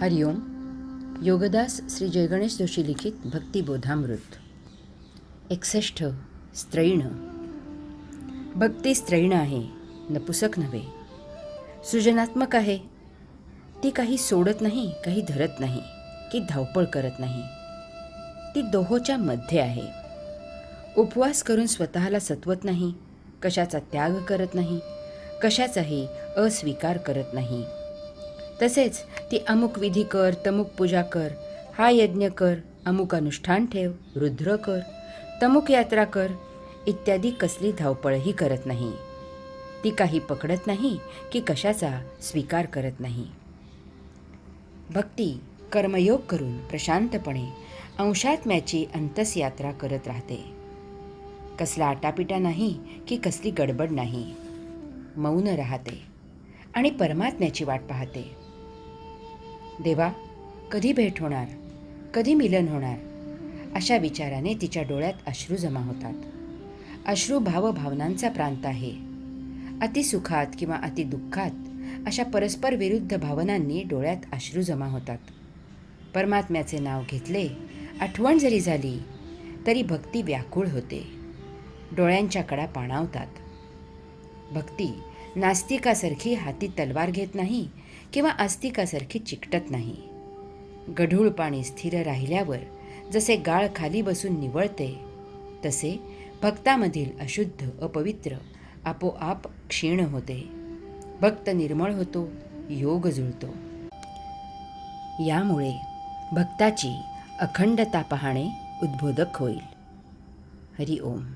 हरिओम. योगदास श्री जयगणेश जोशी लिखित भक्तिबोधामृत 61. स्त्रैण. भक्ती स्त्रैण आहे, नपुसक नव्हे. सृजनात्मक आहे. ती काही सोडत नाही, काही धरत नाही, की धावपळ करत नाही. ती दोहोच्या मध्ये आहे. उपवास करून स्वतःला सत्वत नाही, कशाचा त्याग करत नाही, कशाचाही अस्वीकार करत नाही. तसेच ती अमुक विधी कर, तमुक पूजा कर, हा यज्ञ कर, अमुक अनुष्ठान ठेव, रुद्र कर, तमुक यात्रा कर इत्यादी कसली धावपळही करत नाही. ती काही पकडत नाही की कशाचा स्वीकार करत नाही. भक्ती कर्मयोग करून प्रशांतपणे अंशात्म्याची अंतसयात्रा करत राहते. कसला आटापिटा नाही की कसली गडबड नाही. मौन राहते आणि परमात्म्याची वाट पाहते. देवा, कधी भेट होणार, कधी मिलन होणार, अशा विचाराने तिच्या डोळ्यात अश्रू जमा होतात. अश्रू भावभावनांचा प्रांत आहे. अतिसुखात किंवा अतिदुःखात अशा परस्पर विरुद्ध भावनांनी डोळ्यात अश्रू जमा होतात. परमात्म्याचे नाव घेतले, आठवण जरी झाली तरी भक्ती व्याकुळ होते. डोळ्यांच्या कडा पाणावतात. भक्ती नास्तिकासारखी हाती तलवार घेत नाही किंवा आस्तिकासारखी चिकटत नाही. गढूळ पाणी स्थिर राहिल्यावर जसे गाळ खाली बसून निवळते, तसे भक्तामधील अशुद्ध अपवित्र आपोआप क्षीण होते. भक्त निर्मळ होतो, योग जुळतो. यामुळे भक्ताची अखंडता पाहणे उद्बोधक होईल. हरि ओम.